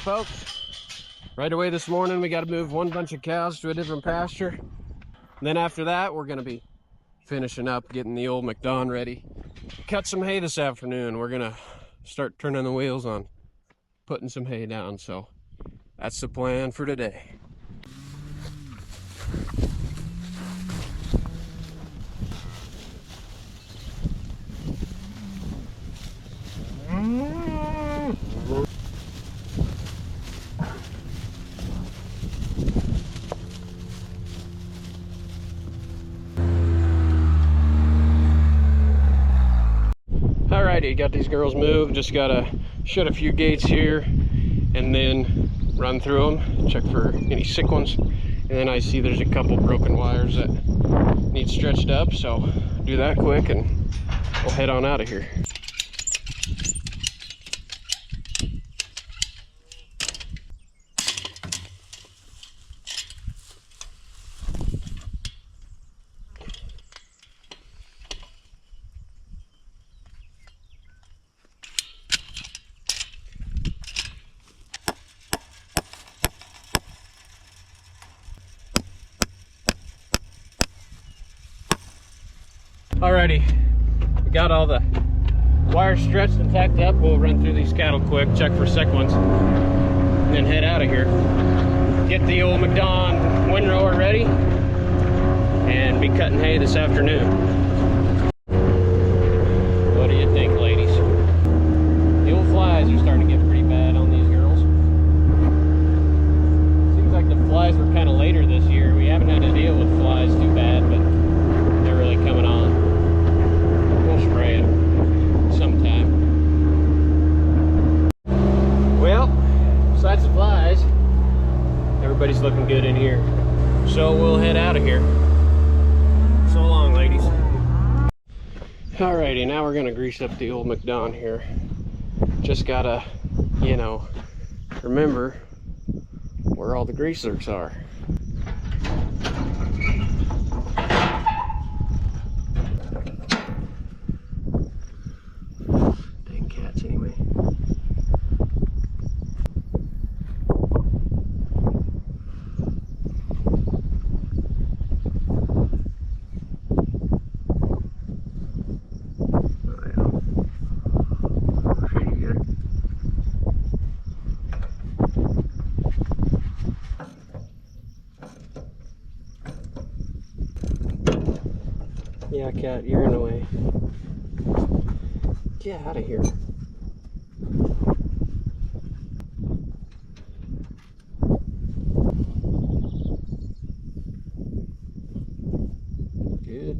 morning, folks. Right away this morning, we got to move one bunch of cows to a different pasture. And then after that, we're going to be finishing up, getting the old Macdon ready. Cut some hay this afternoon. We're going to start turning the wheels on putting some hay down. So that's the plan for today. Alrighty, got these girls moved. Just gotta shut a few gates here and then run through them, check for any sick ones. And then I see there's a couple broken wires that need stretched up, so do that quick and we'll head on out of here. Alrighty, we got all the wires stretched and tacked up. We'll run through these cattle quick, check for sick ones, and then head out of here. Get the old Macdon windrower ready and be cutting hay this afternoon. What do you think, ladies? The old flies are starting to get pretty bad on these girls. Seems like the flies were kind of later this year. We haven't had to deal with flies too bad, but they're really coming on. Spray it sometime. Well, besides the flies, everybody's looking good in here. So we'll head out of here. So long, ladies. Alrighty, now we're gonna grease up the old Macdon here. Just gotta, you know, remember where all the grease zerks are. Anyway. Oh yeah. Pretty good. Yeah, cat, you're in the way. Get out of here. Good.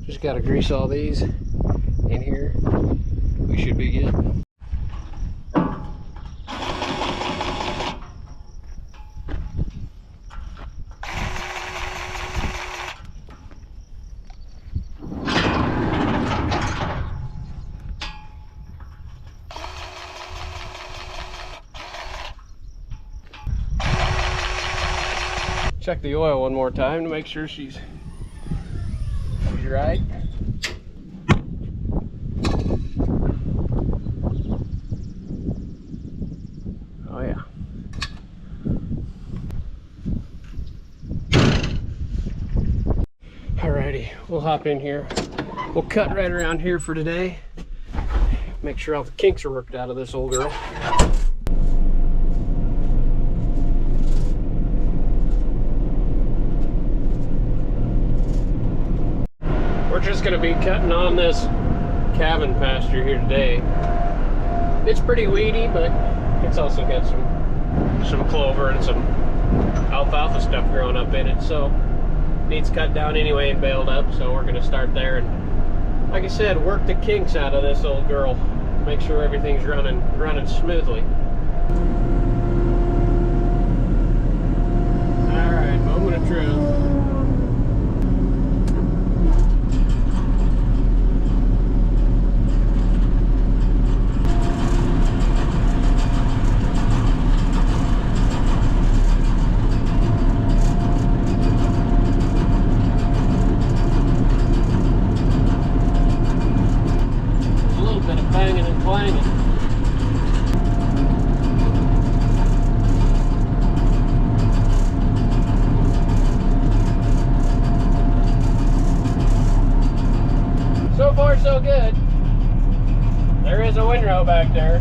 Just gotta grease all these in here. We should be good. Check the oil one more time to make sure she's right. Oh yeah. Alrighty, we'll hop in here. We'll cut right around here for today. Make sure all the kinks are worked out of this old girl. We're just going to be cutting on this calving pasture here today. It's pretty weedy, but it's also got some clover and some alfalfa stuff growing up in it, so needs cut down anyway and baled up. So we're gonna start there and, like I said, work the kinks out of this old girl. Make sure everything's running smoothly. All right, moment of truth. Banging and clanging. So far so good. There is a windrow back there.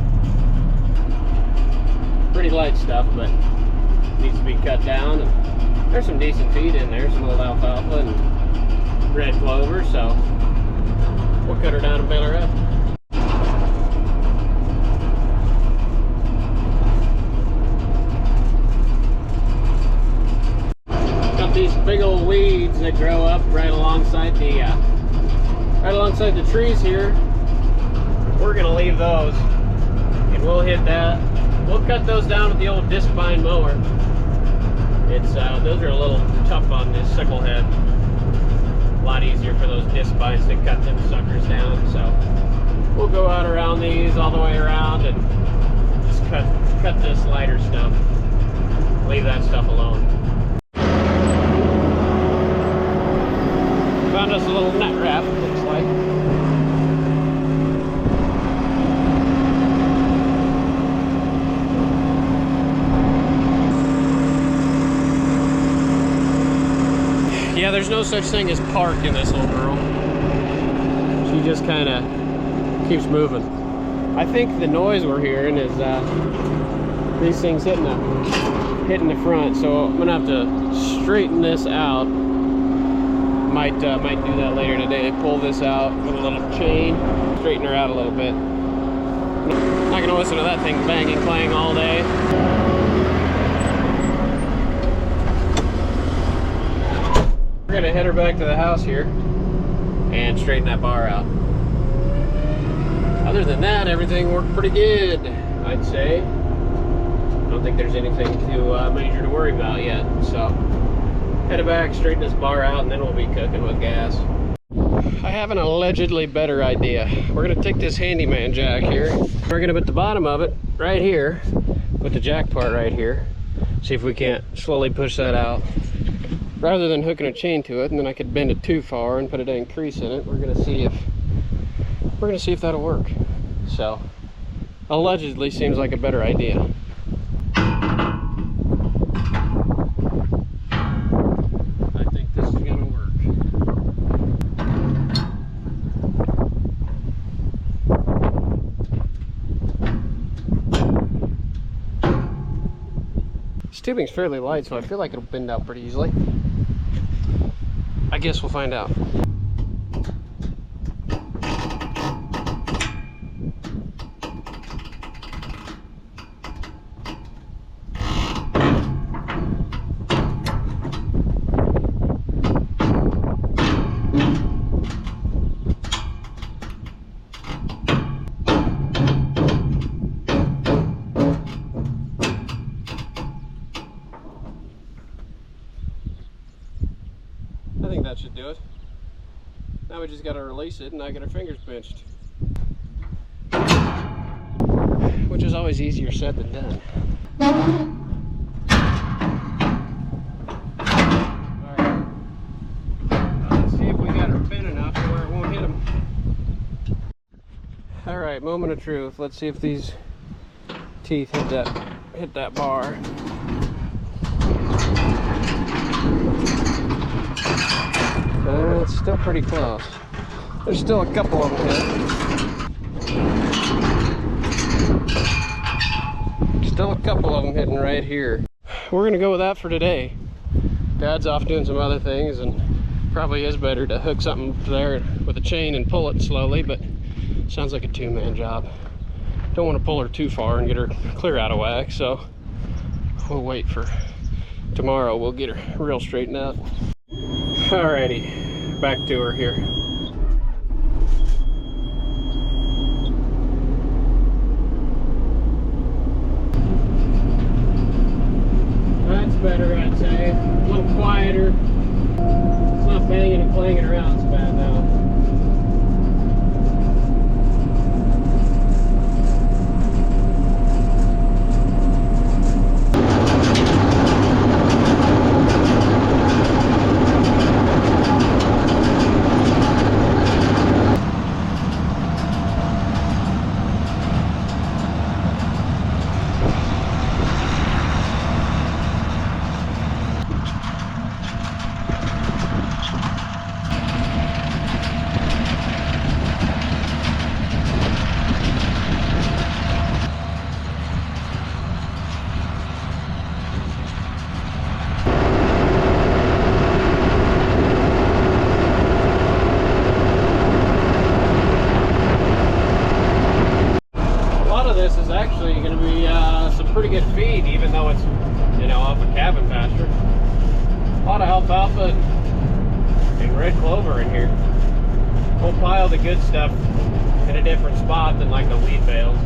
Pretty light stuff, but needs to be cut down. And there's some decent feed in there, some old alfalfa and red clover, so we'll cut her down and bale her up. These big old weeds that grow up right alongside the trees here. We're gonna leave those, and we'll hit that. We'll cut those down with the old disc bind mower. It's those are a little tough on this sickle head. A lot easier for those disc binds to cut them suckers down. So we'll go out around these all the way around and just cut this lighter stuff. Leave that stuff alone. Found us a little net wrap, it looks like. Yeah, there's no such thing as park in this little girl. She just kind of keeps moving. I think the noise we're hearing is these things hitting the front, so I'm gonna have to straighten this out. Might do that later today. Pull this out with a little chain, straighten her out a little bit. Not gonna listen to that thing bang and clang all day. We're gonna head her back to the house here and straighten that bar out. Other than that, everything worked pretty good, I'd say. I don't think there's anything too major to worry about yet, so head it back, straighten this bar out, and then we'll be cooking with gas. I have an allegedly better idea. We're gonna take this handyman jack here. We're gonna put the bottom of it right here, put the jack part right here. See if we can't slowly push that out. Rather than hooking a chain to it, and then I could bend it too far and put a dang crease in it. We're gonna see if that'll work. So, allegedly seems like a better idea. This tubing's fairly light, so I feel like it'll bend out pretty easily. I guess we'll find out. I think that should do it. Now we just got to release it and not get our fingers pinched. Which is always easier said than done. Alright. Let's see if we got her bent enough to where it won't hit them. Alright, moment of truth. Let's see if these teeth hit that bar. It's still pretty close. There's still a couple of them hitting. Still a couple of them hitting right here. We're gonna go with that for today. Dad's off doing some other things, and probably is better to hook something there with a chain and pull it slowly, but Sounds like a two-man job. Don't want to pull her too far and get her clear out of whack, so we'll wait for tomorrow. We'll get her real straightened out. Alrighty, back to her here. That's better, I'd say. A little quieter. It's not banging and clanging around so bad now. This is actually going to be some pretty good feed, even though it's, you know, off a calving pasture. A lot of alfalfa and red clover in here. Whole pile of the good stuff in a different spot than like the wheat bales.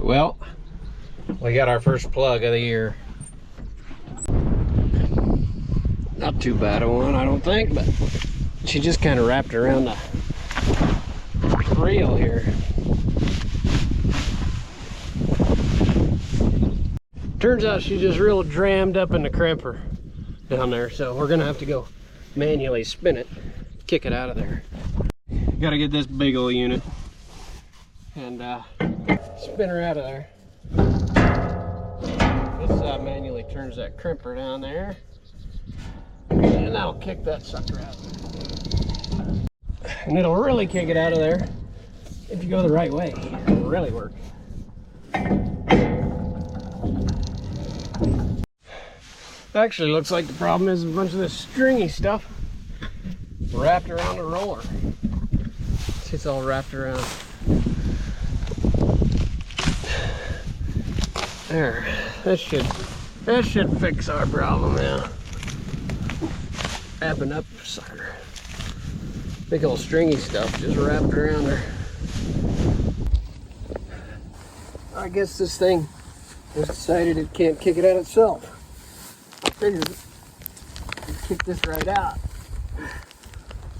Well, we got our first plug of the year. Not too bad a one, I don't think, but she just kind of wrapped around the reel here. Turns out she's just real jammed up in the crimper down there, so we're gonna have to go manually spin it, kick it out of there. Gotta get this big old unit and spin her out of there. This manually turns that crimper down there, and that'll kick that sucker out. And it'll really kick it out of there if you go the right way. It'll really work. Actually, looks like the problem is a bunch of this stringy stuff wrapped around the roller. See, it's all wrapped around. There, that should fix our problem now. Wrapping up, sucker. Big old stringy stuff just wrapped around her. I guess this thing has decided it can't kick it out itself. I figured I'd kick this right out.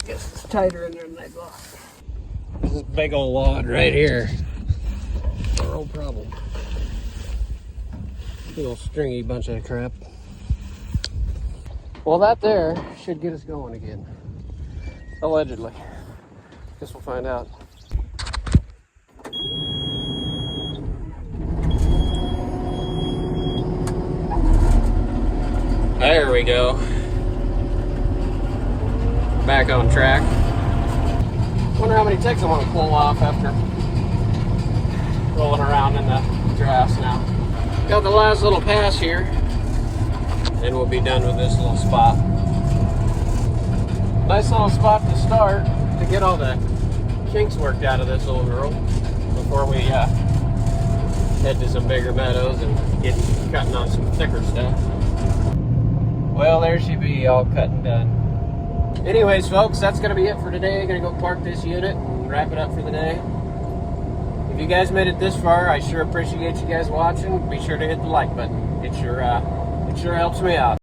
Guess it's tighter in there than I thought. This is big old wad right here. Our old problem. Big old stringy bunch of crap. Well, that there should get us going again. Allegedly. Guess we'll find out. There we go. Back on track. Wonder how many ticks I want to pull off after rolling around in the grass now. Got the last little pass here. Then we'll be done with this little spot. Nice little spot to start to get all the kinks worked out of this little girl before we head to some bigger meadows and get cutting on some thicker stuff. Well, there she be, all cut and done. Anyways, folks, that's going to be it for today. Gonna go park this unit and wrap it up for the day. If you guys made it this far, I sure appreciate you guys watching. Be sure to hit the like button. It sure helps me out.